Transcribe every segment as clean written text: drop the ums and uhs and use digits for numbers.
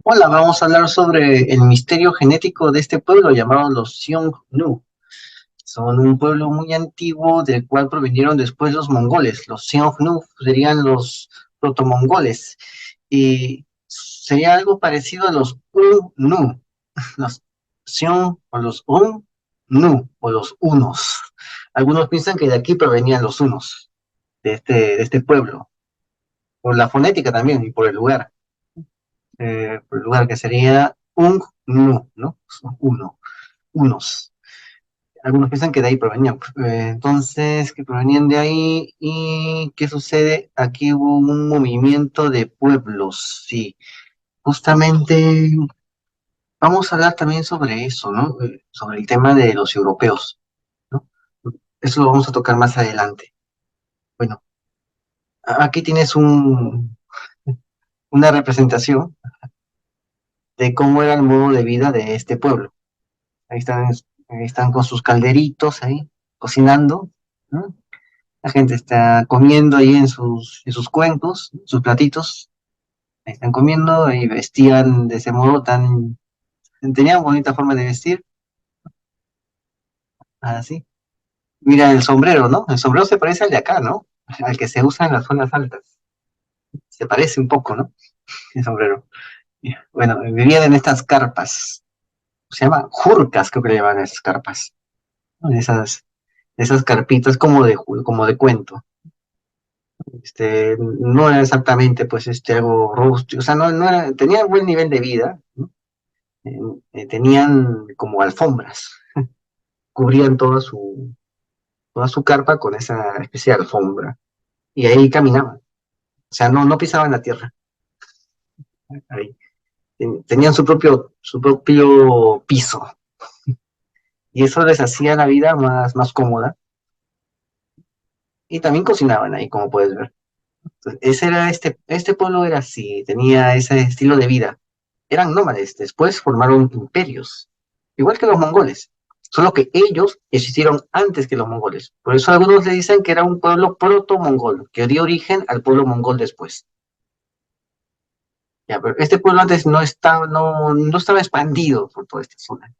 Hola, vamos a hablar sobre el misterio genético de este pueblo llamado los Xiongnu. Son un pueblo muy antiguo del cual provinieron después los mongoles. Los Xiongnu serían los protomongoles y sería algo parecido a los Unu, los Xiong o los Nu o los Unos. Algunos piensan que de aquí provenían los Unos, de este pueblo, por la fonética también y por el lugar. Por el lugar que sería un nu, ¿no? Uno, unos. Algunos piensan que de ahí provenían. Entonces, que provenían de ahí. ¿Y qué sucede? Aquí hubo un movimiento de pueblos, sí. Justamente vamos a hablar también sobre eso, ¿no? Sobre el tema de los europeos, ¿no? Eso lo vamos a tocar más adelante. Bueno, aquí tienes una representación de cómo era el modo de vida de este pueblo. Ahí están con sus calderitos ahí, cocinando, ¿no? La gente está comiendo ahí en sus cuencos, sus platitos. Ahí están comiendo y vestían de ese modo tan... Tenían bonita forma de vestir, así. Mira el sombrero, ¿no? El sombrero se parece al de acá, ¿no? Al que se usa en las zonas altas. Se parece un poco, ¿no? El sombrero. Bueno, vivían en estas carpas. Se llaman jurcas, creo que le llaman a esas carpas, ¿no? Esas carpitas como de cuento. No era exactamente pues algo rústico, o sea, no era, tenían buen nivel de vida, ¿no? Tenían como alfombras, cubrían toda su carpa con esa especie de alfombra, y ahí caminaban, o sea, no pisaban la tierra, ahí. Tenían su propio piso, y eso les hacía la vida más cómoda, y también cocinaban ahí, como puedes ver. Entonces, este pueblo era así, tenía ese estilo de vida. Eran nómades, después formaron imperios, igual que los mongoles, solo que ellos existieron antes que los mongoles. Por eso algunos le dicen que era un pueblo proto-mongol, que dio origen al pueblo mongol después. Ya, pero este pueblo antes no estaba expandido por toda esta zona,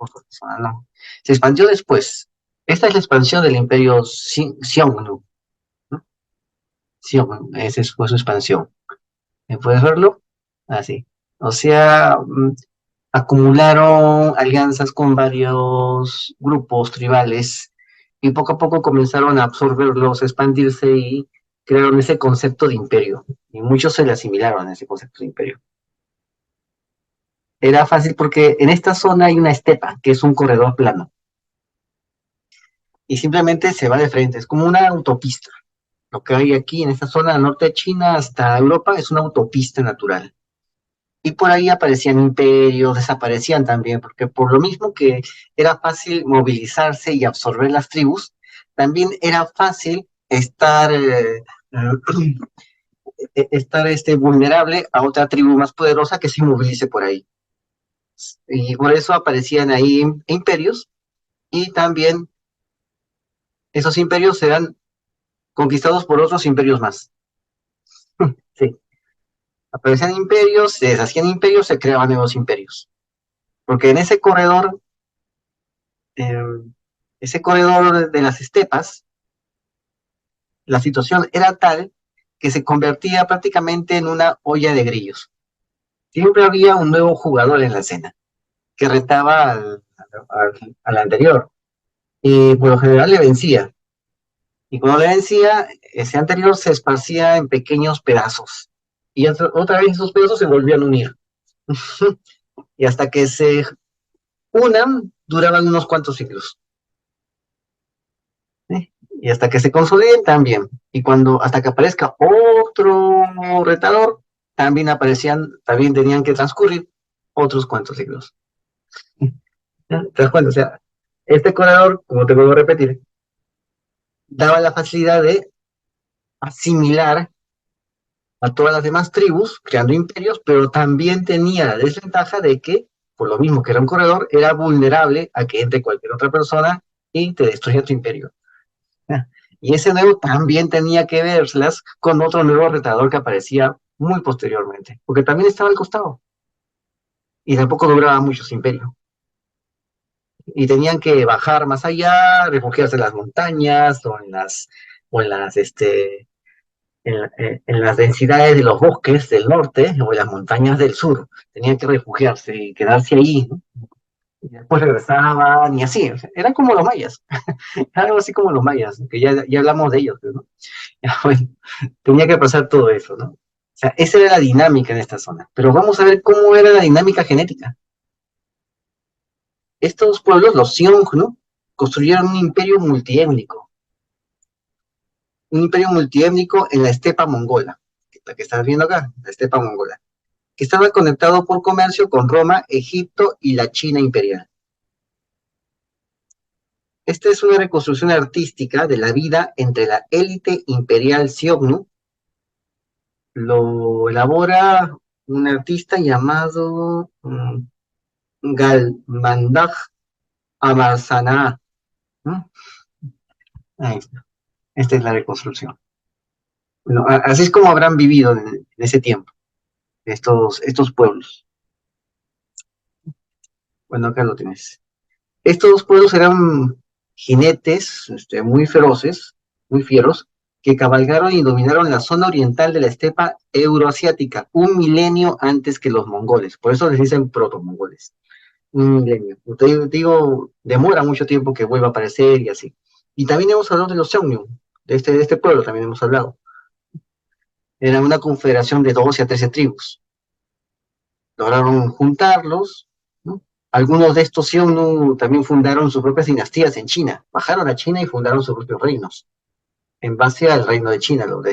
no. Se expandió después. Esta es la expansión del imperio Xiongnu, ¿no? Xiongnu, esa fue su expansión. ¿Puedes verlo? Así. O sea, acumularon alianzas con varios grupos tribales y poco a poco comenzaron a absorberlos, a expandirse y crearon ese concepto de imperio. Y muchos se le asimilaron a ese concepto de imperio. Era fácil porque en esta zona hay una estepa, que es un corredor plano, y simplemente se va de frente, es como una autopista. Lo que hay aquí en esta zona del norte de China hasta Europa es una autopista natural. Y por ahí aparecían imperios, desaparecían también, porque por lo mismo que era fácil movilizarse y absorber las tribus, también era fácil estar vulnerable a otra tribu más poderosa que se movilice por ahí. Y por eso aparecían ahí imperios, y también esos imperios eran conquistados por otros imperios más. Sí, aparecían imperios, se deshacían imperios, se creaban nuevos imperios. Porque en ese corredor de las estepas, la situación era tal que se convertía prácticamente en una olla de grillos. Siempre había un nuevo jugador en la escena que retaba al anterior, y por lo general le vencía. Y cuando le vencía, ese anterior se esparcía en pequeños pedazos. Y otra vez esos pedazos se volvían a unir. Y hasta que se unan, duraban unos cuantos siglos. ¿Sí? Y hasta que se consoliden también. Y hasta que aparezca otro retador, también tenían que transcurrir otros cuantos siglos. ¿Ya? ¿Te das cuenta? O sea, este corredor, como te vuelvo a repetir, daba la facilidad de asimilar a todas las demás tribus, creando imperios, pero también tenía la desventaja de que, por lo mismo que era un corredor, era vulnerable a que entre cualquier otra persona y te destruya tu imperio. Y ese nuevo también tenía que verlas con otro nuevo retador que aparecía muy posteriormente, porque también estaba al costado. y tampoco duraba mucho su imperio. Y tenían que bajar más allá, refugiarse en las montañas o en las densidades de los bosques del norte o en las montañas del sur. Tenían que refugiarse y quedarse ahí, ¿no? Y después regresaban y así. O sea, eran como los mayas, algo así como los mayas, que ya hablamos de ellos, ¿no? Ya, bueno, tenía que pasar todo eso, ¿no? O sea, esa era la dinámica en esta zona. Pero vamos a ver cómo era la dinámica genética. Estos pueblos, los Xiongnu, construyeron un imperio multiétnico en la estepa mongola, la que estás viendo acá, la estepa mongola, que estaba conectado por comercio con Roma, Egipto y la China imperial. Esta es una reconstrucción artística de la vida entre la élite imperial Xiongnu. Lo elabora un artista llamado Galmandag Amarsanah, ¿no? Ahí está. Esta es la reconstrucción. Bueno, así es como habrán vivido en ese tiempo estos pueblos. Bueno, acá lo tienes. Estos pueblos eran jinetes muy feroces, muy fieros, que cabalgaron y dominaron la zona oriental de la estepa euroasiática, un milenio antes que los mongoles. Por eso les dicen proto-mongoles. Un milenio. Te digo, demora mucho tiempo que vuelva a aparecer y así. Y también hemos hablado de los Xiongnu, de este pueblo también hemos hablado. Era una confederación de 12 a 13 tribus. Lograron juntarlos, ¿no? Algunos de estos Xiongnu también fundaron sus propias dinastías en China. Bajaron a China y fundaron sus propios reinos, en base al reino de China. Los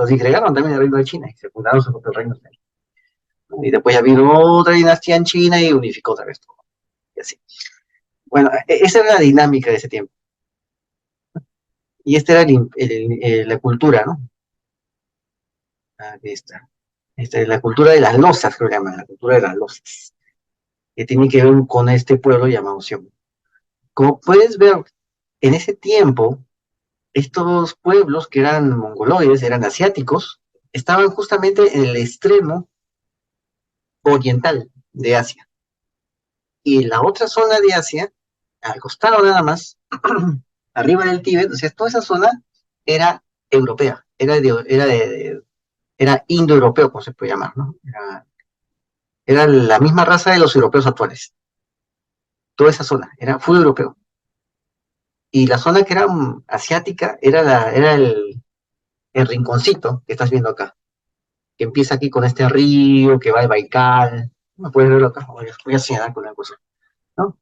disgregaron también del reino de China y se fundaron sus propios reinos. Y después ya vino otra dinastía en China y unificó otra vez todo. Y así. Bueno, esa era la dinámica de ese tiempo. Y esta era la cultura, ¿no? Aquí está. Esta es la cultura de las losas, creo que llaman, la cultura de las losas, que tiene que ver con este pueblo llamado Xiongnu. Como puedes ver, en ese tiempo, estos pueblos que eran mongoloides, eran asiáticos, estaban justamente en el extremo oriental de Asia. Y la otra zona de Asia, al costado nada más, arriba del Tíbet, o sea, toda esa zona era europea, era indoeuropeo, como se puede llamar, ¿no? Era la misma raza de los europeos actuales. Toda esa zona era full europeo. Y la zona que era asiática era el rinconcito que estás viendo acá, que empieza aquí con este río que va de Baikal. ¿No puedes verlo acá? Voy a señalar con la cosa, ¿no?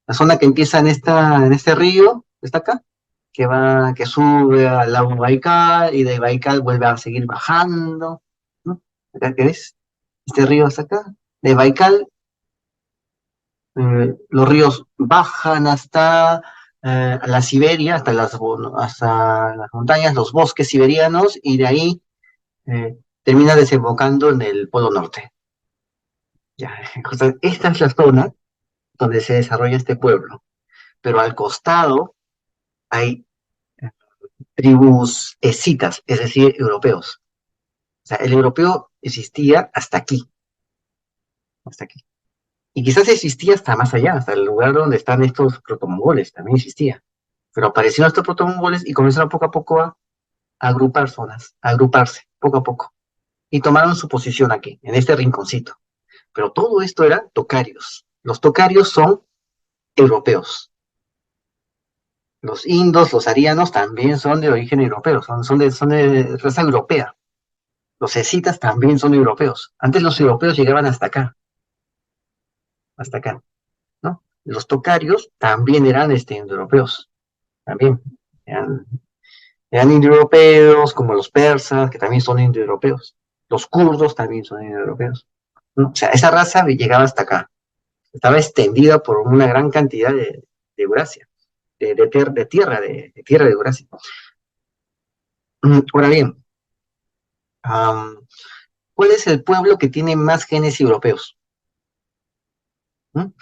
La zona que empieza en este río, está acá, que sube al lago Baikal y de Baikal vuelve a seguir bajando, ¿no? Acá que ves, este río está acá. De Baikal, los ríos bajan hasta la Siberia, hasta las montañas, los bosques siberianos, y de ahí termina desembocando en el Polo Norte. Ya, esta es la zona donde se desarrolla este pueblo, pero al costado hay tribus escitas, es decir, europeos. O sea, el europeo existía hasta aquí. Y quizás existía hasta más allá, hasta el lugar donde están estos protomongoles, también existía. Pero aparecieron estos protomongoles y comenzaron poco a poco a agrupar zonas, a agruparse, poco a poco. Y tomaron su posición aquí, en este rinconcito. Pero todo esto era tocarios. Los tocarios son europeos. Los indos, los arianos también son de origen europeo, son de raza europea. Los escitas también son europeos. Antes los europeos llegaban hasta acá, ¿no? Los tocarios también eran indoeuropeos, también. Eran, eran indoeuropeos, como los persas, que también son indoeuropeos. Los kurdos también son indoeuropeos, ¿no? O sea, esa raza llegaba hasta acá. Estaba extendida por una gran cantidad de Eurasia, de tierra de Eurasia. Ahora bien, ¿cuál es el pueblo que tiene más genes europeos? ¿Mm?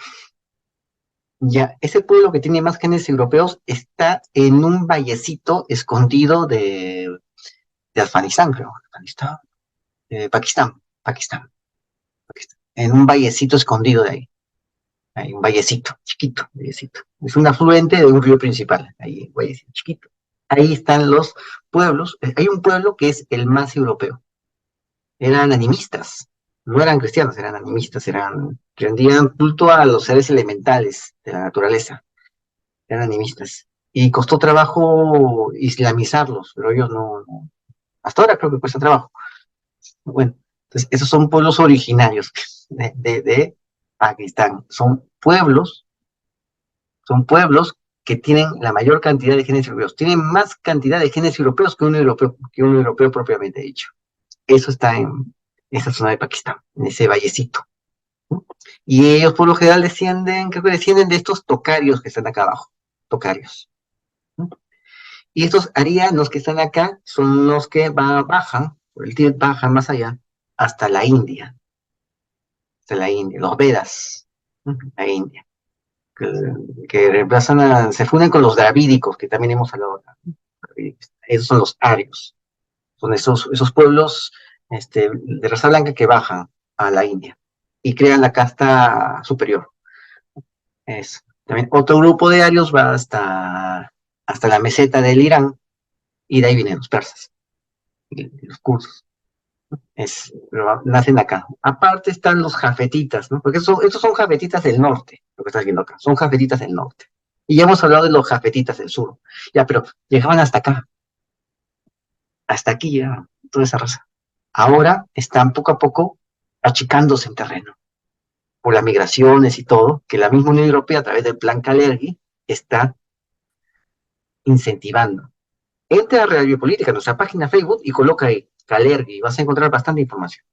Ya, ese pueblo que tiene más genes europeos está en un vallecito escondido de Afganistán, creo. Afganistán, Pakistán, Pakistán. en un vallecito escondido de ahí. Hay un vallecito, chiquito, vallecito. Es un afluente de un río principal, ahí, un vallecito chiquito. Ahí están los pueblos. Hay un pueblo que es el más europeo. Eran animistas, no eran cristianos, eran animistas, rendían culto a los seres elementales de la naturaleza, eran animistas. Y costó trabajo islamizarlos, pero ellos hasta ahora creo que cuesta trabajo. Bueno, entonces esos son pueblos originarios de Pakistán. Son pueblos que tienen la mayor cantidad de genes europeos. Tienen más cantidad de genes europeos que un europeo propiamente dicho. Eso está en esa zona de Pakistán, en ese vallecito. ¿No? Y ellos por lo general creo que descienden de estos tocarios que están acá abajo. Tocarios. ¿No? Y estos arianos que están acá son los que bajan, por el Tíbet bajan más allá, hasta la India. Hasta la India, los Vedas. ¿No? La India. Que se funden con los dravídicos, que también hemos hablado acá. Esos son los arios. Son esos pueblos de raza blanca que bajan a la India y crean la casta superior. También otro grupo de arios va hasta la meseta del Irán y de ahí vienen los persas y los kurdos. Pero nacen acá. Aparte están los jafetitas, ¿no? Porque estos son jafetitas del norte, lo que estás viendo acá. Son jafetitas del norte. Y ya hemos hablado de los jafetitas del sur. Ya, pero llegaban hasta acá. Hasta aquí ya, toda esa raza. Ahora están poco a poco achicándose en terreno por las migraciones y todo, que la misma Unión Europea a través del plan Kalergi está incentivando. Entra a Real Biopolítica, nuestra página Facebook, y coloca ahí Kalergi, y vas a encontrar bastante información.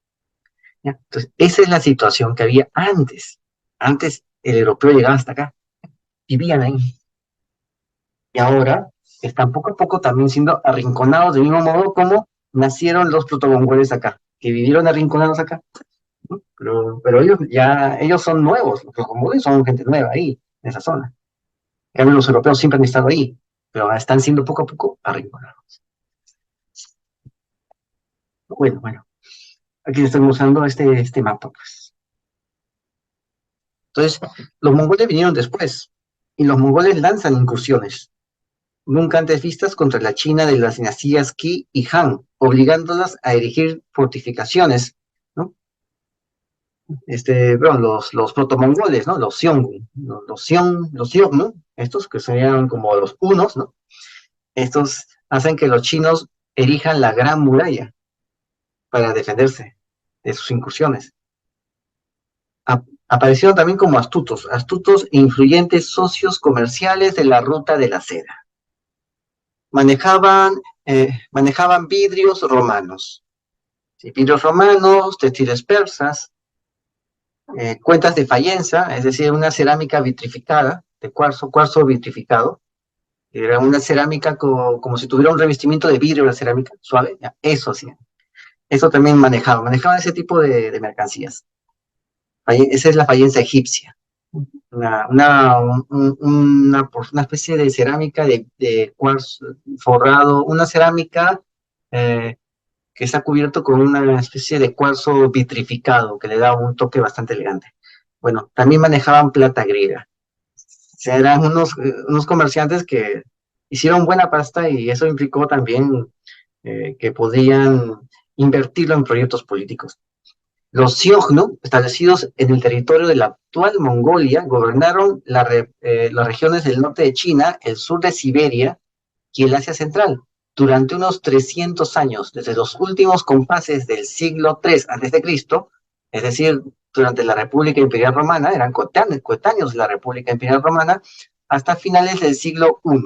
¿Ya? Entonces, esa es la situación que había antes. Antes el europeo llegaba hasta acá, vivían ahí. Y ahora están poco a poco también siendo arrinconados del mismo modo como nacieron los protomongoles acá, que vivieron arrinconados acá. ¿No? Pero ellos son nuevos, los mongoles son gente nueva ahí, en esa zona. Los europeos siempre han estado ahí, pero están siendo poco a poco arrinconados. Bueno, aquí estamos usando este mapa, pues. Entonces, los mongoles vinieron después, y los mongoles lanzan incursiones, nunca antes vistas contra la China de las dinastías Qi y Han, obligándolas a erigir fortificaciones, ¿no? Los protomongoles, ¿no? Los Xiongnu, los Xiongnu, estos que serían como los hunos, ¿no? Estos hacen que los chinos erijan la Gran Muralla para defenderse de sus incursiones. Aparecieron también como astutos e influyentes socios comerciales de la ruta de la seda. Manejaban vidrios romanos, ¿sí? Vidrios romanos, textiles persas, cuentas de fayenza, es decir, una cerámica vitrificada, de cuarzo vitrificado. Era una cerámica como si tuviera un revestimiento de vidrio, la cerámica suave, ya, eso sí. Eso también manejaban ese tipo de mercancías. Esa es la fayenza egipcia. Una especie de cerámica de cuarzo forrado, una cerámica que está cubierto con una especie de cuarzo vitrificado que le da un toque bastante elegante. Bueno, también manejaban plata griega. O sea, eran unos comerciantes que hicieron buena pasta y eso implicó también que podían invertirlo en proyectos políticos. Los Xiongnu, establecidos en el territorio de la actual Mongolia, gobernaron las regiones del norte de China, el sur de Siberia y el Asia Central durante unos 300 años, desde los últimos compases del siglo III a.C., es decir, durante la República Imperial Romana, eran coetáneos de la República Imperial Romana, hasta finales del siglo I,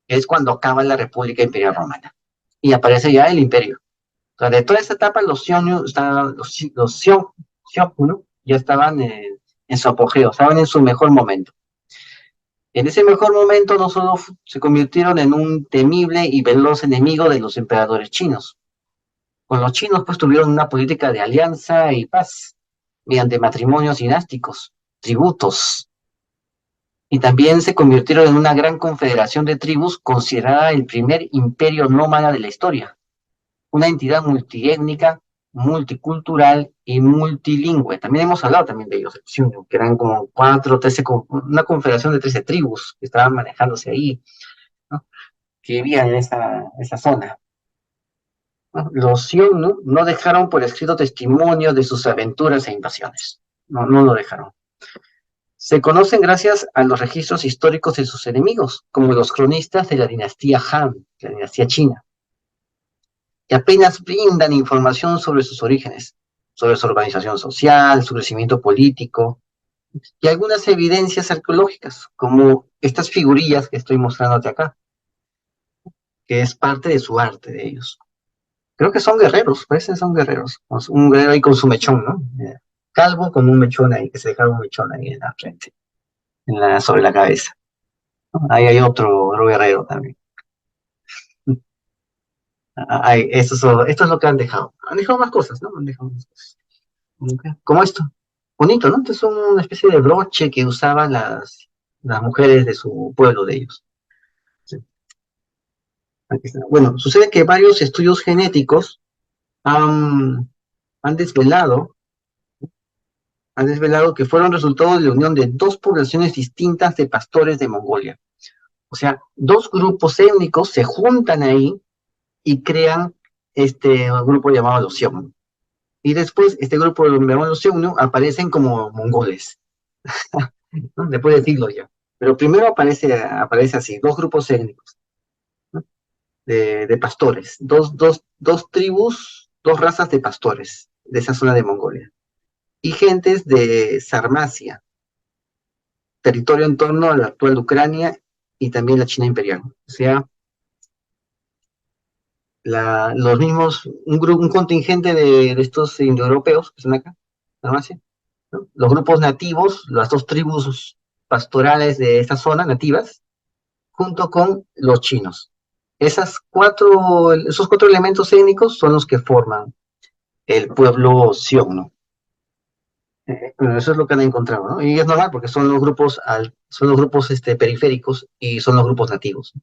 que es cuando acaba la República Imperial Romana, y aparece ya el imperio. O sea, de toda esta etapa, los Xiongnu ya estaban en su apogeo, estaban en su mejor momento. En ese mejor momento no solo se convirtieron en un temible y veloz enemigo de los emperadores chinos. Con los chinos pues tuvieron una política de alianza y paz, mediante matrimonios dinásticos, tributos, y también se convirtieron en una gran confederación de tribus considerada el primer imperio nómada de la historia, una entidad multiétnica multicultural y multilingüe. También hemos hablado también de ellos, que eran como una confederación de 13 tribus que estaban manejándose ahí, ¿no? Que vivían en esa zona, ¿no? Los Xiongnu no dejaron por escrito testimonio de sus aventuras e invasiones. No, no lo dejaron. Se conocen gracias a los registros históricos de sus enemigos, como los cronistas de la dinastía Han, la dinastía china, que apenas brindan información sobre sus orígenes, sobre su organización social, su crecimiento político, y algunas evidencias arqueológicas, como estas figurillas que estoy mostrándote acá, que es parte de su arte de ellos. Creo que son guerreros, parecen son guerreros. Un guerrero ahí con su mechón, ¿no? Calvo con un mechón ahí, que se dejaron un mechón ahí en la frente, sobre la cabeza, ¿no? Ahí hay otro guerrero también. Esto es lo que han dejado. Han dejado más cosas, ¿no? Han dejado más cosas. Okay. Como esto. Bonito, ¿no? Esto es una especie de broche que usaban las mujeres de su pueblo, de ellos. Sí. Bueno, sucede que varios estudios genéticos han, han desvelado, han desvelado que fueron resultado de la unión de dos poblaciones distintas de pastores de Mongolia. O sea, dos grupos étnicos se juntan ahí y crean este grupo llamado los Xiongnu. Y después, este grupo llamado los Xiongnu aparecen como mongoles, ¿no? Después de siglos ya. Pero primero aparece así, dos grupos étnicos, ¿no? De pastores, dos tribus, dos razas de pastores de esa zona de Mongolia. Y gentes de Sarmacia, territorio en torno a la actual Ucrania y también la China imperial. O sea, los mismos, un contingente de estos indoeuropeos que están acá, Sarmacia, ¿no? Los grupos nativos, las dos tribus pastorales de esta zona, nativas, junto con los chinos. Esos cuatro elementos étnicos son los que forman el pueblo Xiongnu. Bueno, eso es lo que han encontrado, ¿no? Y es normal porque son los grupos periféricos y son los grupos nativos.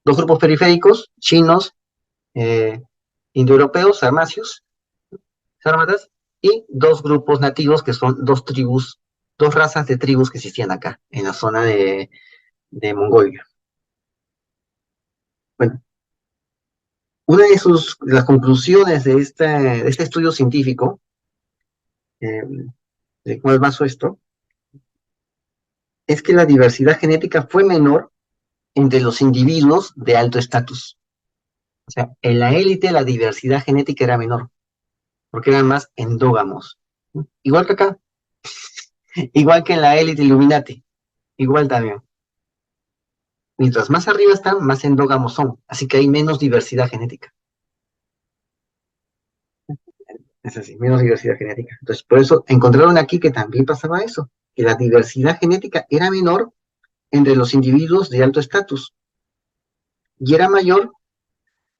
Dos grupos periféricos, chinos, eh, indoeuropeos, sarmacios, sármatas, y dos grupos nativos que son dos tribus, dos razas de tribus que existían acá, en la zona de Mongolia. Bueno, una de las conclusiones de este estudio científico, eh, de cuál basó esto, es que la diversidad genética fue menor entre los individuos de alto estatus. O sea, en la élite la diversidad genética era menor, porque eran más endógamos. Igual que acá, igual que en la élite Illuminati, igual también. Mientras más arriba están, más endógamos son, así que hay menos diversidad genética. Es así, menos diversidad genética. Entonces, por eso encontraron aquí que también pasaba eso, que la diversidad genética era menor entre los individuos de alto estatus y era mayor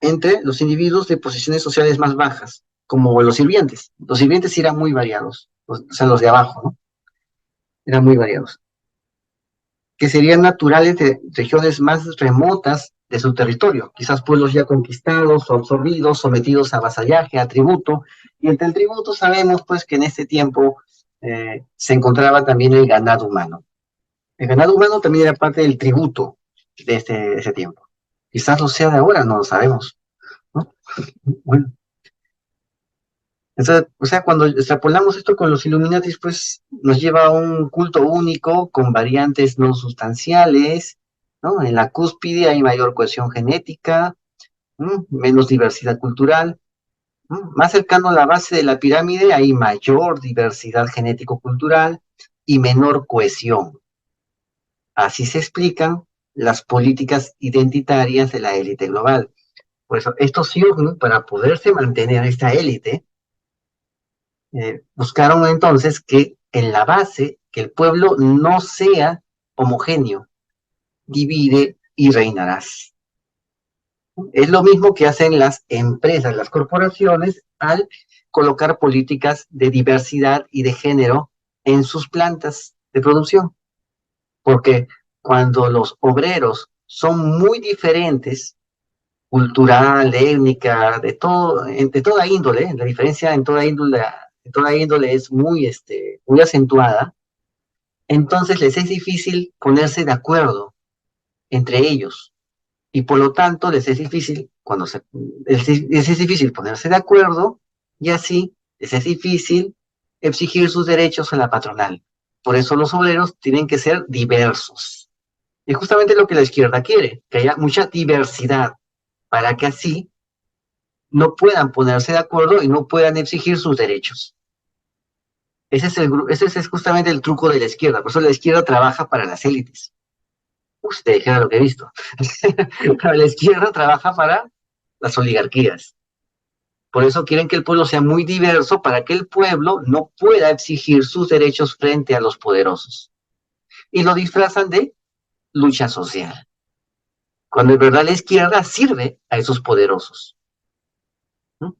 entre los individuos de posiciones sociales más bajas, como los sirvientes. Los sirvientes sí eran muy variados, o sea, los de abajo, ¿no? Eran muy variados, que serían naturales de regiones más remotas de su territorio, quizás pueblos ya conquistados o absorbidos, sometidos a vasallaje, a tributo, y entre el tributo sabemos pues que en este tiempo se encontraba también el ganado humano. El ganado humano también era parte del tributo de ese tiempo. Quizás lo sea de ahora, no lo sabemos, ¿no? Bueno, entonces, o sea, cuando extrapolamos esto con los Illuminatis, pues nos lleva a un culto único con variantes no sustanciales, ¿no? En la cúspide hay mayor cohesión genética, ¿no? Menos diversidad cultural, ¿no? Más cercano a la base de la pirámide hay mayor diversidad genético-cultural y menor cohesión. Así se explican las políticas identitarias de la élite global. Por eso, estos Sioux, para poderse mantener esta élite, buscaron entonces que en la base, que el pueblo no sea homogéneo, divide y reinarás. Es lo mismo que hacen las empresas, las corporaciones, al colocar políticas de diversidad y de género en sus plantas de producción. Porque cuando los obreros son muy diferentes, cultural, étnica, de todo, de toda índole. La diferencia en toda índole es muy, muy acentuada. Entonces les es difícil ponerse de acuerdo entre ellos. Y por lo tanto les es difícil, les es difícil ponerse de acuerdo, y así les es difícil exigir sus derechos a la patronal. Por eso los obreros tienen que ser diversos. Y justamente lo que la izquierda quiere, que haya mucha diversidad, para que así no puedan ponerse de acuerdo y no puedan exigir sus derechos. Ese es justamente el truco de la izquierda. Por eso la izquierda trabaja para las élites. Usted dijera lo que he visto. La izquierda trabaja para las oligarquías. Por eso quieren que el pueblo sea muy diverso, para que el pueblo no pueda exigir sus derechos frente a los poderosos. Y lo disfrazan de lucha social, cuando en verdad la izquierda sirve a esos poderosos. ¿No?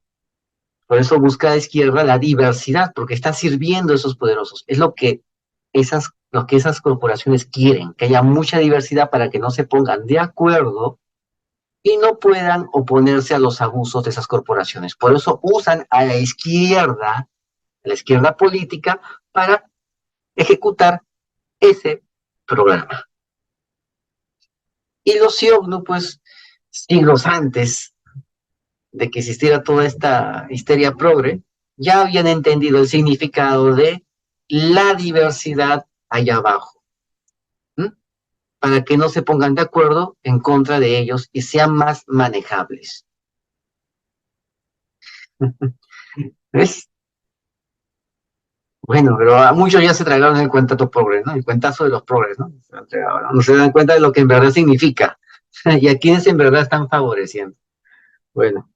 Por eso busca la izquierda la diversidad, porque está sirviendo a esos poderosos. Es lo que esas corporaciones quieren, que haya mucha diversidad para que no se pongan de acuerdo y no puedan oponerse a los abusos de esas corporaciones. Por eso usan a la izquierda política, para ejecutar ese programa. Y los Siognú, pues, siglos antes de que existiera toda esta histeria progre, ya habían entendido el significado de la diversidad allá abajo, ¿m? Para que no se pongan de acuerdo en contra de ellos y sean más manejables. ¿Ves? Bueno, pero a muchos ya se tragaron el cuentazo progre, ¿no? El cuentazo de los progres, ¿no? No se dan cuenta de lo que en verdad significa y a quienes en verdad están favoreciendo. Bueno,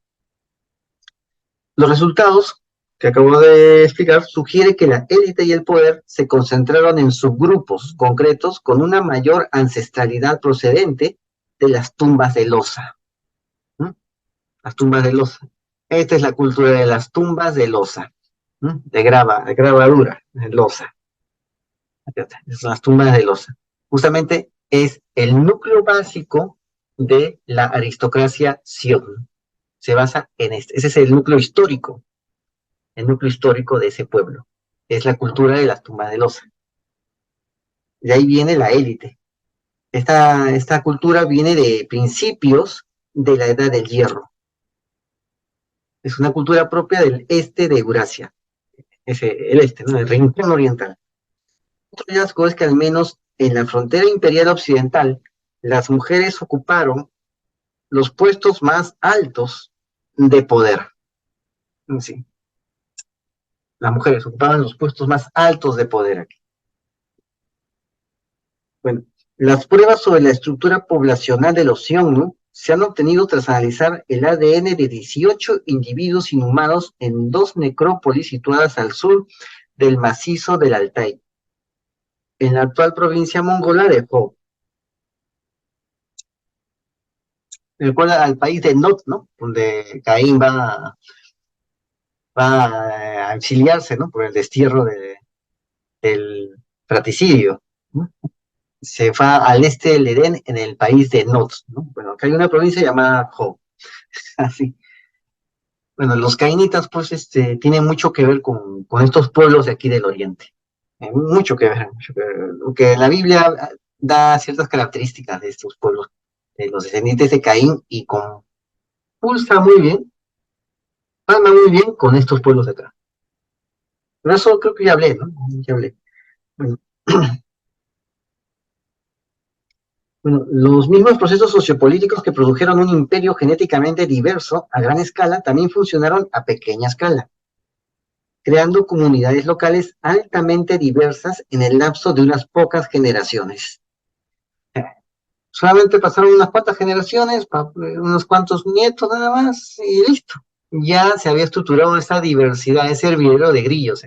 los resultados que acabo de explicar sugieren que la élite y el poder se concentraron en subgrupos concretos con una mayor ancestralidad procedente de las tumbas de loza. ¿Mm? Las tumbas de loza. Esta es la cultura de las tumbas de loza, de gravadura, de loza. Son las tumbas de loza. Justamente es el núcleo básico de la aristocracia Sion. Se basa en este. Ese es el núcleo histórico de ese pueblo. Es la cultura de las tumbas de loza. De ahí viene la élite. Esta cultura viene de principios de la Edad del Hierro. Es una cultura propia del este de Eurasia. El este, ¿no? El rincón oriental. Otro hallazgo es que al menos en la frontera imperial occidental, las mujeres ocuparon los puestos más altos de poder. Sí, las mujeres ocupaban los puestos más altos de poder aquí. Bueno, las pruebas sobre la estructura poblacional de los Xiongnu se han obtenido tras analizar el ADN de 18 individuos inhumados en 2 necrópolis situadas al sur del macizo del Altai, en la actual provincia mongola de Ho. Recuerda al país de Nod, ¿no? Donde Caín va a exiliarse, ¿no? Por el destierro del fratricidio, ¿no? Se va al este del Edén, en el país de Nod, ¿no? Bueno, acá hay una provincia llamada Ho. Así. Bueno, los caínitas, pues, tienen mucho que ver con estos pueblos de aquí del Oriente. Mucho que ver, mucho que ver. Aunque la Biblia da ciertas características de estos pueblos, de los descendientes de Caín, y pulsa muy bien, palma muy bien con estos pueblos de acá. Pero eso creo que ya hablé, ¿no? Ya hablé. Bueno, bueno, los mismos procesos sociopolíticos que produjeron un imperio genéticamente diverso a gran escala también funcionaron a pequeña escala, creando comunidades locales altamente diversas en el lapso de unas pocas generaciones. Solamente pasaron unas cuantas generaciones, unos cuantos nietos nada más, y listo. Ya se había estructurado esa diversidad, ese hervidero de grillos.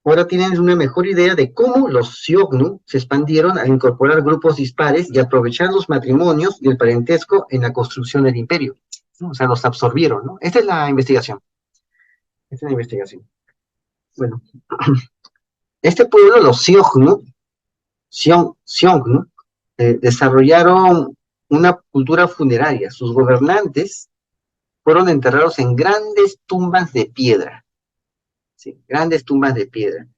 Ahora tienen una mejor idea de cómo los Xiongnu se expandieron al incorporar grupos dispares y aprovechar los matrimonios y el parentesco en la construcción del imperio, ¿no? O sea, los absorbieron, ¿no? Esta es la investigación. Esta es la investigación. Bueno, este pueblo, los Xiongnu, desarrollaron una cultura funeraria. Sus gobernantes fueron enterrados en grandes tumbas de piedra, ¿sí? Grandes tumbas de piedra.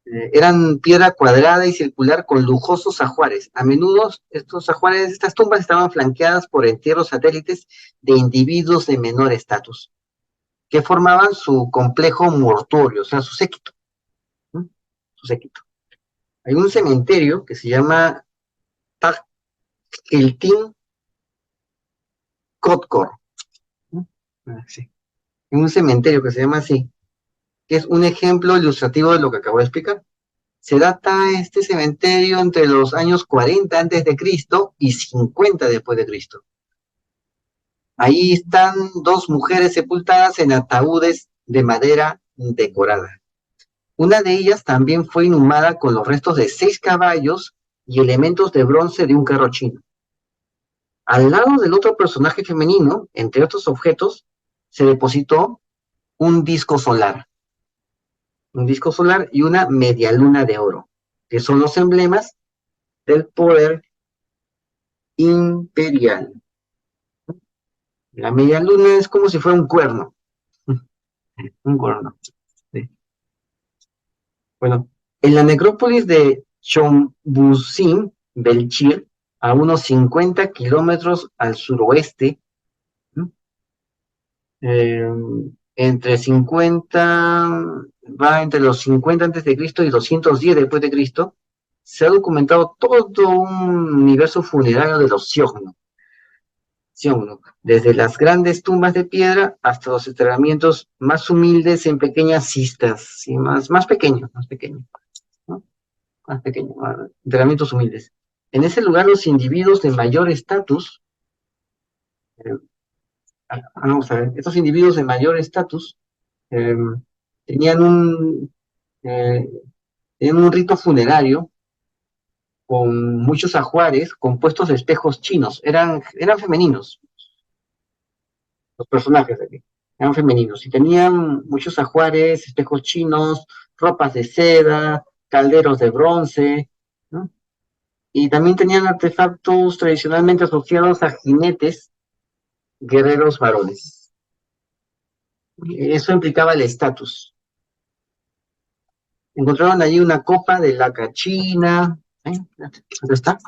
Eran piedra cuadrada y circular con lujosos ajuares. A menudo estos ajuares, estas tumbas estaban flanqueadas por entierros satélites de individuos de menor estatus, que formaban su complejo mortuorio, o sea, su séquito, ¿no? Su séquito. Hay un cementerio que se llama Takiltin Kotkor, ¿no? Sí. Un cementerio que se llama así, que es un ejemplo ilustrativo de lo que acabo de explicar. Se data este cementerio entre los años 40 antes de Cristo y 50 después de Cristo. Ahí están dos mujeres sepultadas en ataúdes de madera decorada. Una de ellas también fue inhumada con los restos de 6 caballos y elementos de bronce de un carro chino. Al lado del otro personaje femenino, entre otros objetos, se depositó un disco solar. Un disco solar y una media luna de oro, que son los emblemas del poder imperial. La media luna es como si fuera un cuerno. Un cuerno. Sí. Bueno, en la necrópolis de Chombusin, Belchir, a unos 50 kilómetros al suroeste, ¿no? eh, entre 50, va entre los 50 antes de Cristo y 210 después de Cristo, se ha documentado todo un universo funerario de los Xiongnu, desde las grandes tumbas de piedra hasta los enterramientos más humildes en pequeñas cistas, ¿sí? Más pequeños, ¿no? Más pequeños, enterramientos humildes. En ese lugar los individuos de mayor estatus, eh, vamos a ver, estos individuos de mayor estatus eh, tenían eh, tenían un rito funerario con muchos ajuares compuestos de espejos chinos, eran femeninos, los personajes de aquí, eran femeninos, y tenían muchos ajuares, espejos chinos, ropas de seda, calderos de bronce, ¿no? Y también tenían artefactos tradicionalmente asociados a jinetes, guerreros varones. Eso implicaba el estatus. Encontraron allí una copa de laca china. ¿Dónde está?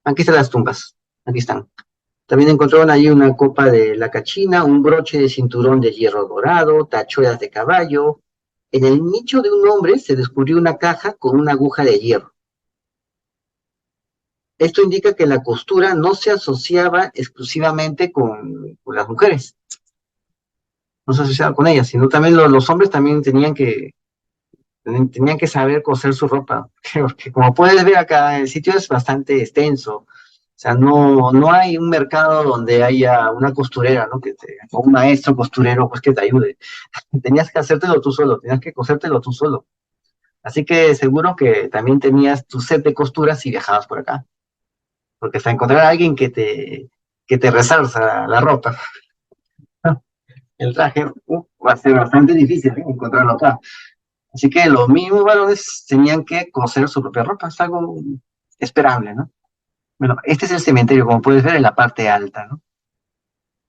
Aquí están las tumbas. Aquí están. También encontraron allí una copa de laca china, un broche de cinturón de hierro dorado, tachuelas de caballo. En el nicho de un hombre se descubrió una caja con una aguja de hierro. Esto indica que la costura no se asociaba exclusivamente con las mujeres, no se asociaba con ellas, sino también los hombres también tenían que saber coser su ropa, porque como puedes ver acá, el sitio es bastante extenso, o sea, no hay un mercado donde haya una costurera, ¿no? O un maestro costurero, pues que te ayude. Tenías que hacértelo tú solo, tenías que cosértelo tú solo. Así que seguro que también tenías tu set de costuras si viajabas por acá, porque hasta encontrar a alguien que te resalza la ropa, el traje, va a ser bastante difícil, ¿eh? Encontrarlo acá. Así que los mismos varones tenían que coser su propia ropa, es algo esperable, ¿no? Bueno, este es el cementerio, como puedes ver, en la parte alta, ¿no?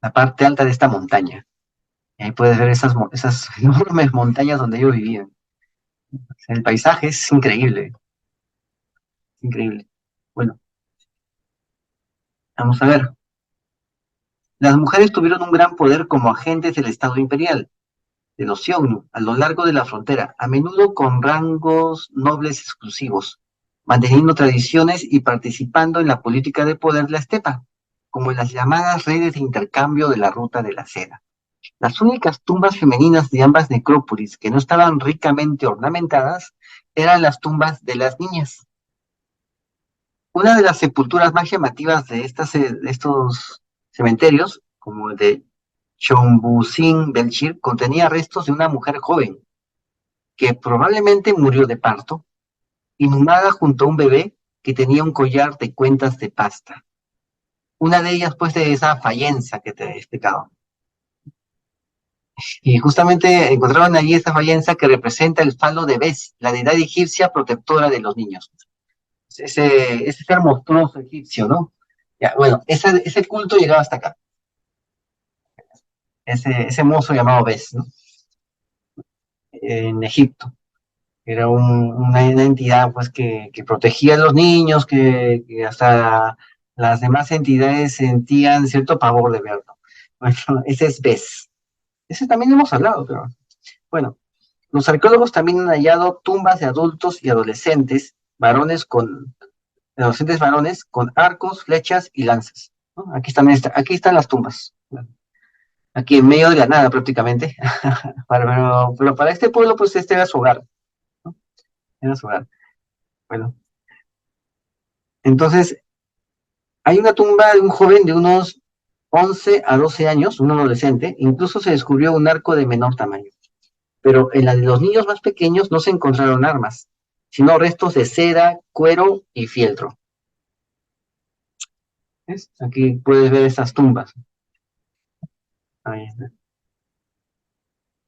La parte alta de esta montaña. Y ahí puedes ver esas enormes montañas donde ellos vivían. El paisaje es increíble, increíble. Bueno, vamos a ver. Las mujeres tuvieron un gran poder como agentes del Estado imperial, de los Xiongnu, a lo largo de la frontera, a menudo con rangos nobles exclusivos, manteniendo tradiciones y participando en la política de poder de la estepa, como en las llamadas redes de intercambio de la ruta de la seda. Las únicas tumbas femeninas de ambas necrópolis que no estaban ricamente ornamentadas eran las tumbas de las niñas. Una de las sepulturas más llamativas de estos cementerios, como el de Chombusin Belchir, contenía restos de una mujer joven que probablemente murió de parto, inhumada junto a un bebé que tenía un collar de cuentas de pasta. Una de ellas, pues, de esa fallenza que te he explicado. Y justamente encontraron allí esta fallenza que representa el falo de Bes, la deidad egipcia protectora de los niños. Ese ser monstruoso egipcio, ¿no? Ya, bueno, ese culto llegaba hasta acá. Ese mozo llamado Bes, ¿no? En Egipto. Era una entidad pues que protegía a los niños, que hasta las demás entidades sentían cierto pavor de verlo. Bueno, ese es Bes. Ese también hemos hablado, pero bueno. Los arqueólogos también han hallado tumbas de adultos y adolescentes varones con arcos, flechas y lanzas, ¿no? Aquí están las tumbas, aquí en medio de la nada prácticamente. Pero para este pueblo, pues este era su hogar, ¿no? Era su hogar. Bueno, entonces hay una tumba de un joven de unos 11 a 12 años, un adolescente, incluso se descubrió un arco de menor tamaño. Pero en la de los niños más pequeños no se encontraron armas, sino restos de seda, cuero y fieltro. ¿Ves? Aquí puedes ver estas tumbas. Ahí está.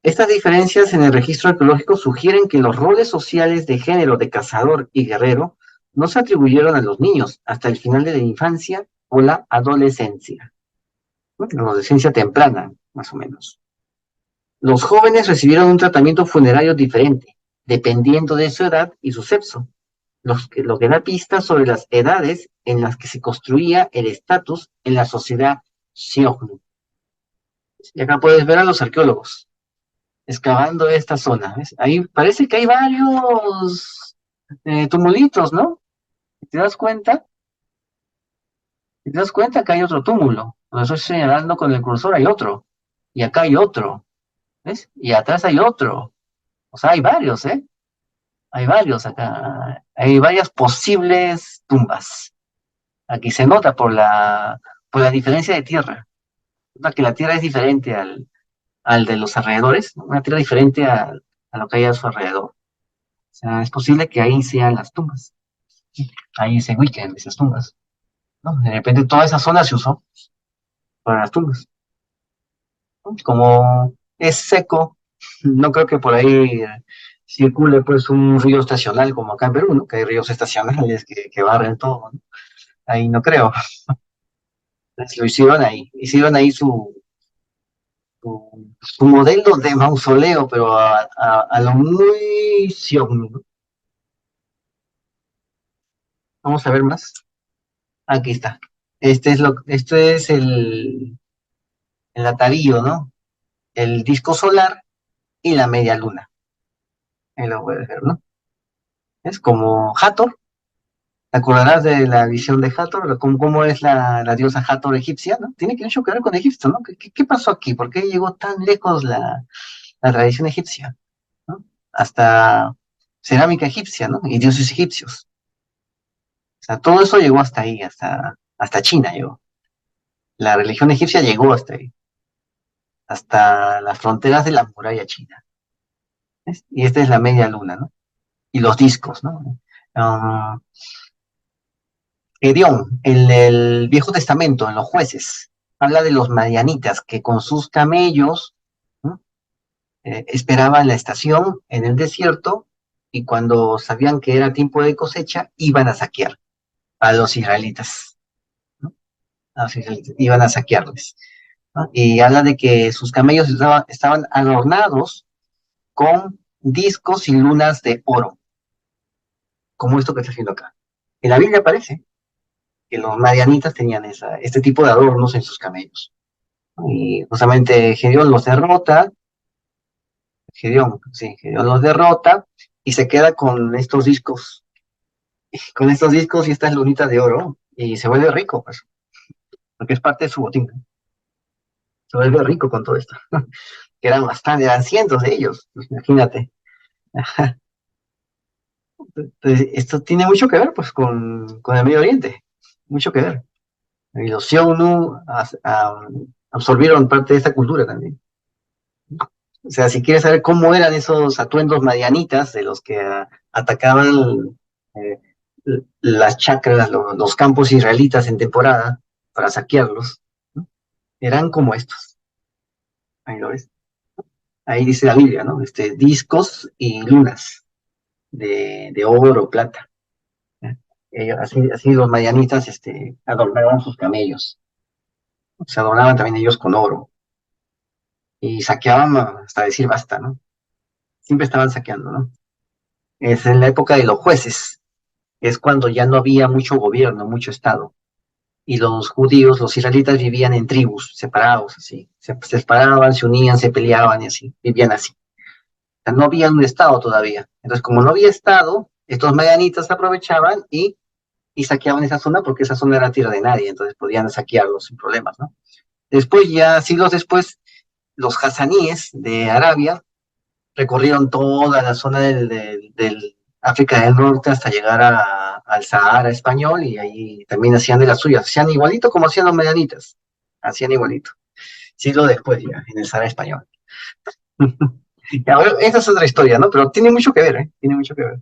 Estas diferencias en el registro arqueológico sugieren que los roles sociales de género de cazador y guerrero no se atribuyeron a los niños hasta el final de la infancia o la adolescencia, ¿no? La adolescencia temprana, más o menos. Los jóvenes recibieron un tratamiento funerario diferente, dependiendo de su edad y su sexo, lo que da pistas sobre las edades en las que se construía el estatus en la sociedad Xiongnu. Y acá puedes ver a los arqueólogos excavando esta zona. ¿Ves? Ahí parece que hay varios tumulitos, ¿no? ¿Te das cuenta? ¿Te das cuenta que hay otro túmulo? Lo estoy señalando con el cursor, hay otro. Y acá hay otro, ¿ves? Y atrás hay otro. O sea, hay varios, ¿eh? Hay varios acá. Hay varias posibles tumbas. Aquí se nota por la diferencia de tierra. Nota que la tierra es diferente al de los alrededores, ¿no? Una tierra diferente a lo que hay a su alrededor. O sea, es posible que ahí sean las tumbas. Ahí se ubiquen esas tumbas, ¿no? De repente toda esa zona se usó para las tumbas, ¿no? Como es seco, no creo que por ahí circule pues un río estacional como acá en Perú, ¿no? Que hay ríos estacionales que barren todo, ¿no? Ahí no creo. Entonces, lo hicieron ahí su modelo de mausoleo, pero a lo muy Xiong, ¿no? Vamos a ver más. Aquí está. Este es el atavío, ¿no? El disco solar y la media luna. Ahí lo puedes ver, ¿no? Es como Hathor. ¿Te acordarás de la visión de Hathor? Cómo es la diosa Hathor egipcia, ¿no? Tiene que mucho que ver con Egipto, ¿no? ¿Qué pasó aquí? ¿Por qué llegó tan lejos la tradición egipcia? ¿No? Hasta cerámica egipcia, ¿no? Y dioses egipcios. O sea, todo eso llegó hasta ahí, hasta China llegó. La religión egipcia llegó hasta ahí, hasta las fronteras de la muralla china. ¿Ves? Y esta es la media luna, ¿no? Y los discos, ¿no? Um, Gedeón, en el Viejo Testamento, en los jueces, habla de los madianitas que con sus camellos, ¿no? Esperaban la estación en el desierto y cuando sabían que era tiempo de cosecha, iban a saquear a los israelitas, ¿no? A los israelitas, iban a saquearles, ¿no? Y habla de que sus camellos estaban adornados con discos y lunas de oro, como esto que está haciendo acá. En la Biblia aparece que los madianitas tenían este tipo de adornos en sus camellos. Y justamente Gedeón los derrota, Gedeón los derrota y se queda con estos discos y estas lunitas de oro, y se vuelve rico, pues, porque es parte de su botín. Se vuelve rico con todo esto, que eran cientos de ellos, pues, imagínate. Entonces, esto tiene mucho que ver, pues, con el Medio Oriente, mucho que ver. Y los Xiongnu absorbieron parte de esta cultura también. O sea, si quieres saber cómo eran esos atuendos madianitas de los que atacaban eh, las chacras, los campos israelitas en temporada para saquearlos, ¿no? Eran como estos. Ahí lo ves. Ahí dice la Biblia, ¿no? Discos y lunas de oro, plata, ¿eh? Así los madianitas adornaban sus camellos. Se adornaban también ellos con oro. Y saqueaban hasta decir basta, ¿no? Siempre estaban saqueando, ¿no? Es en la época de los jueces, es cuando ya no había mucho gobierno, mucho estado. Y los judíos, los israelitas vivían en tribus, separados, así. Se separaban, se unían, se peleaban y así, vivían así. O sea, no había un estado todavía. Entonces, como no había estado, estos madianitas aprovechaban y saqueaban esa zona porque esa zona era tierra de nadie, entonces podían saquearlos sin problemas, ¿no? Después, ya siglos después, los hasaníes de Arabia recorrieron toda la zona del África del Norte hasta llegar al Sahara español y ahí también hacían de las suyas, hacían igualito como hacían los medianitas, hacían igualito, siglo después ya, en el Sahara español. Ya, bueno, esa es otra historia, ¿no? Pero tiene mucho que ver, ¿eh? Tiene mucho que ver.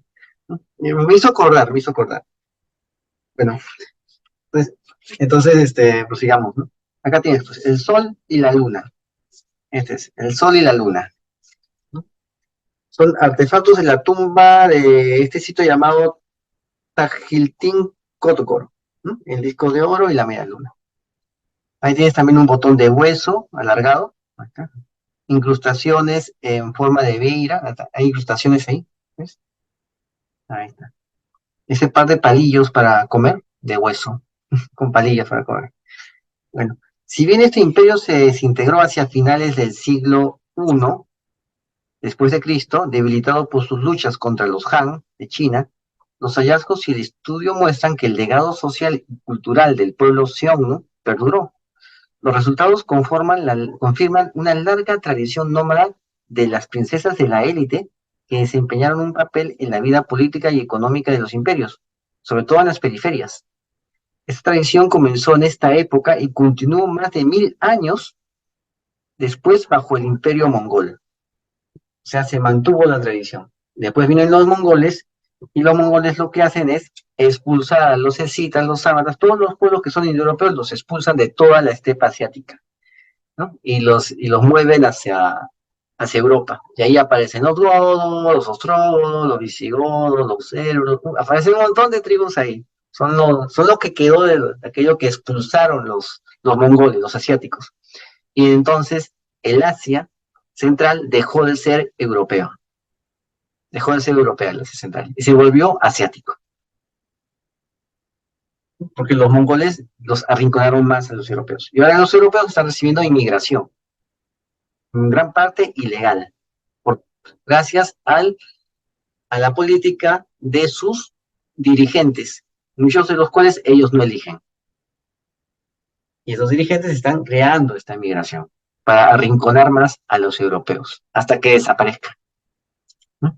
Me hizo acordar, me hizo acordar. Bueno, pues, entonces, pues sigamos, ¿no? Acá tienes, pues, el Sol y la Luna. Este es, el Sol y la Luna, ¿no? Son artefactos de la tumba de este sitio llamado Tajiltín Cotocoro, ¿no? El disco de oro y la media luna. Ahí tienes también un botón de hueso alargado, acá. Incrustaciones en forma de veira, hay incrustaciones ahí, ¿ves? Ahí está. Ese par de palillos para comer, de hueso, con palillas para comer. Bueno, si bien este imperio se desintegró hacia finales del siglo I después de Cristo, debilitado por sus luchas contra los Han de China, los hallazgos y el estudio muestran que el legado social y cultural del pueblo Xiongnu perduró. Los resultados confirman una larga tradición nómada de las princesas de la élite que desempeñaron un papel en la vida política y económica de los imperios, sobre todo en las periferias. Esta tradición comenzó en esta época y continuó más de 1000 años después bajo el imperio mongol. O sea, se mantuvo la tradición. Después vienen los mongoles, y los mongoles lo que hacen es expulsar a los escitas, los sábanas, todos los pueblos que son indoeuropeos los expulsan de toda la estepa asiática, ¿no? Y los mueven hacia Europa. Y ahí aparecen los godos, los ostrogodos, los visigodos, los euros, ¿no? Aparecen un montón de tribus ahí. Son lo que quedó de aquello que expulsaron los mongoles, los asiáticos. Y entonces el Asia central dejó de ser europea el Asia central, y se volvió asiático, porque los mongoles los arrinconaron más a los europeos. Y ahora los europeos están recibiendo inmigración, en gran parte ilegal, por, gracias a la política de sus dirigentes, muchos de los cuales ellos no eligen. Y esos dirigentes están creando esta inmigración para arrinconar más a los europeos, hasta que desaparezca, ¿no?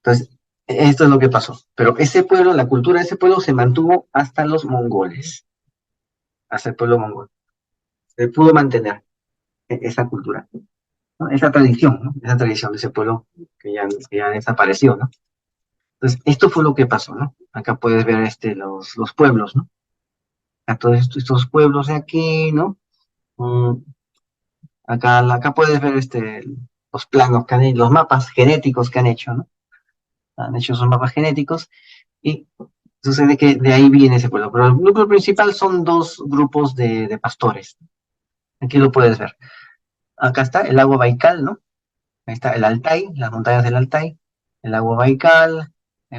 Entonces, esto es lo que pasó. Pero ese pueblo, la cultura de ese pueblo se mantuvo hasta los mongoles, hasta el pueblo mongol. Se pudo mantener esa cultura, ¿no? Esa tradición, ¿no? Esa tradición de ese pueblo que ya desapareció, ¿no? Entonces, esto fue lo que pasó, ¿no? Acá puedes ver los pueblos, ¿no? A todos estos pueblos de aquí, ¿no? Mm, acá puedes ver los planos que han hecho, los mapas genéticos que han hecho, ¿no? Han hecho esos mapas genéticos y sucede que de ahí viene ese pueblo. Pero el núcleo principal son dos grupos de pastores. Aquí lo puedes ver. Acá está el lago Baikal, ¿no? Ahí está el Altai, las montañas del Altai, el lago Baikal.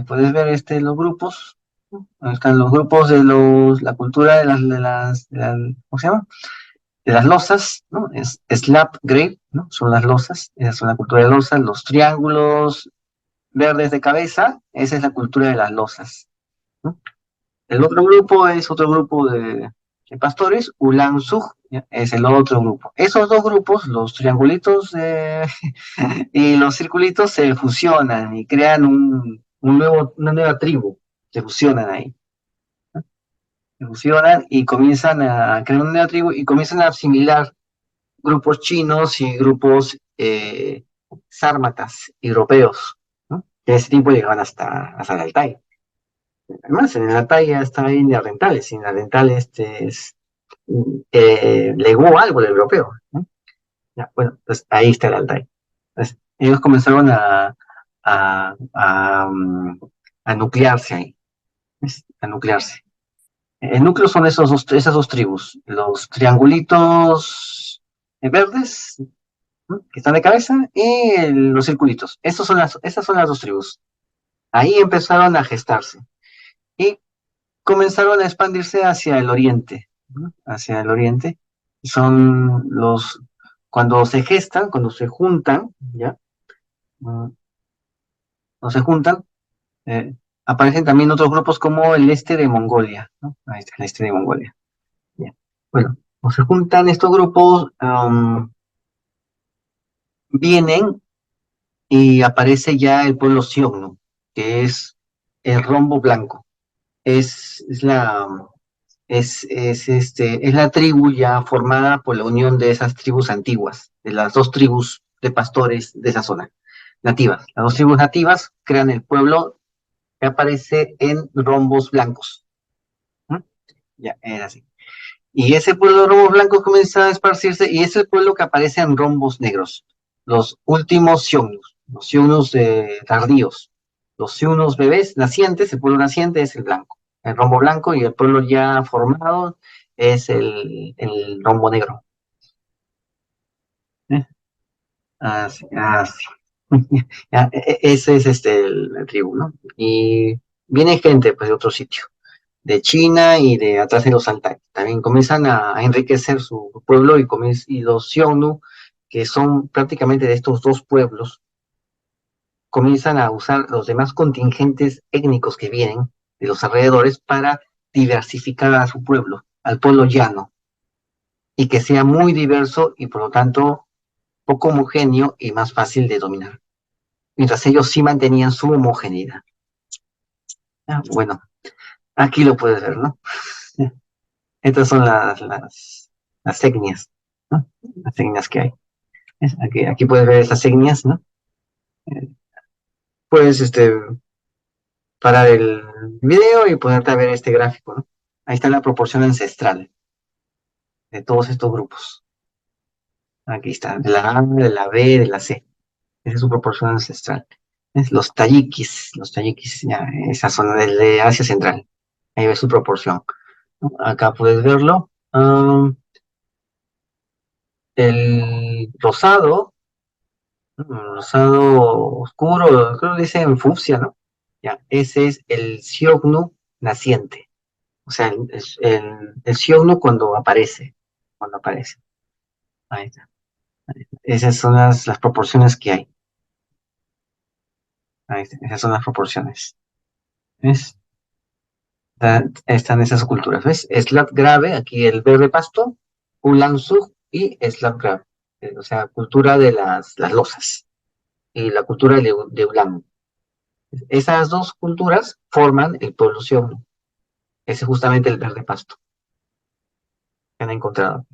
Puedes ver los grupos, ¿no? Ahí están los grupos la cultura ¿cómo se llama? De las losas, ¿no? Es slab grave, ¿no? Son las losas, esa es la cultura de losas, los triángulos verdes de cabeza, esa es la cultura de las losas, ¿no? El otro grupo es otro grupo de pastores, Ulan Sug, ¿ya? Es el otro grupo. Esos dos grupos, los triangulitos y los circulitos, se fusionan y crean una nueva tribu, se fusionan ahí. Se fusionan y comienzan a crear una nueva tribu y comienzan a asimilar grupos chinos y grupos sármatas europeos, ¿no? Que en ese tiempo llegaban hasta el Altai. Además, en el Altai ya estaba India Oriental, y India Oriental legó algo del europeo, ¿no? Ya, bueno, pues ahí está el Altai. Entonces, ellos comenzaron a a nuclearse ahí, ¿ves? A nuclearse. El núcleo son esas dos tribus, los triangulitos verdes, ¿no? Que están de cabeza, y los circulitos. Esas son las dos tribus. Ahí empezaron a gestarse y comenzaron a expandirse hacia el oriente, ¿no? Hacia el oriente. Son cuando se gestan, cuando se juntan, ¿ya? Mm, Cuando se juntan, eh, aparecen también otros grupos como el este de Mongolia, ¿no? Ahí está, el este de Mongolia. Ya. Bueno, cuando se juntan estos grupos, vienen y aparece ya el pueblo Xiongnu, que es el rombo blanco. Es, es la, es la tribu ya formada por la unión de esas tribus antiguas, de las dos tribus de pastores de esa zona, nativas. Las dos tribus nativas crean el pueblo que aparece en rombos blancos. ¿Mm? Ya, era así. Y ese pueblo de rombos blancos comienza a esparcirse y es el pueblo que aparece en rombos negros. Los últimos Xiongnos, los Xiongnos tardíos. Los Xiongnos bebés nacientes, el pueblo naciente es el blanco. El rombo blanco y el pueblo ya formado es el rombo negro. ¿Eh? Así, así. Ya, ese es el tribu, ¿no? Y viene gente pues de otro sitio, de China y de atrás de los Altai. También comienzan a enriquecer su pueblo y los Xiongnu, que son prácticamente de estos dos pueblos, comienzan a usar los demás contingentes étnicos que vienen de los alrededores para diversificar a su pueblo, al pueblo llano, y que sea muy diverso y por lo tanto poco homogéneo y más fácil de dominar. Mientras ellos sí mantenían su homogeneidad. Bueno, aquí lo puedes ver, ¿no? Estas son las etnias, ¿no? Las etnias que hay. Aquí puedes ver esas etnias, ¿no? Eh, Puedes parar el video y ponerte a ver este gráfico, ¿no? Ahí está la proporción ancestral de todos estos grupos. Aquí está, de la A, de la B, de la C. Esa es su proporción ancestral. Es los tayikis, ya, esa zona de Asia Central. Ahí ves su proporción. Acá puedes verlo. El rosado oscuro, creo que dice en fucsia, ¿no? Ya, ese es el Xiongnu naciente. O sea, el Xiongnu cuando aparece. Ahí está. Esas son las proporciones que hay. Ahí está. Esas son las proporciones. ¿Ves? Están esas culturas, ¿ves? Slav grave, aquí el verde pasto, Ulanzug y Slav grave. O sea, cultura de las losas y la cultura de Ulam. Esas dos culturas forman el pueblo Xiongnu. Ese es justamente el verde pasto que han encontrado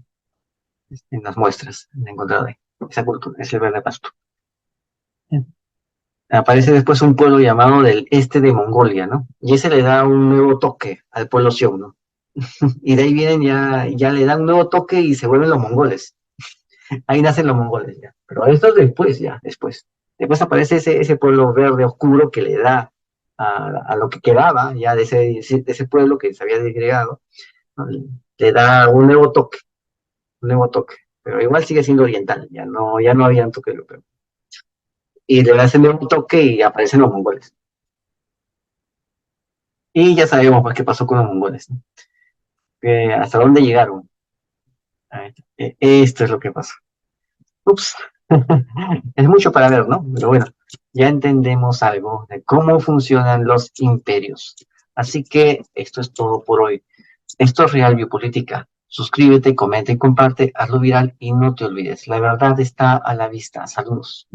en las muestras. Han encontrado ahí. Esa cultura es el verde pasto. Aparece después un pueblo llamado del este de Mongolia, ¿no? Y ese le da un nuevo toque al pueblo Xiongnu. Y de ahí vienen ya le dan un nuevo toque y se vuelven los mongoles. Ahí nacen los mongoles ya. Pero esto es después, ya, después. Después aparece ese pueblo verde oscuro que le da a lo que quedaba ya de ese pueblo que se había disgregado, ¿no? Le da un nuevo toque, un nuevo toque. Pero igual sigue siendo oriental, ya no había un toque europeo. Y le da ese nuevo toque y aparecen los mongoles. Y ya sabemos pues qué pasó con los mongoles, ¿no? Hasta dónde llegaron. Esto es lo que pasó. Ups. Es mucho para ver, ¿no? Pero bueno, ya entendemos algo de cómo funcionan los imperios. Así que esto es todo por hoy. Esto es Real Biopolítica. Suscríbete, comenta y comparte, hazlo viral y no te olvides. La verdad está a la vista. Saludos.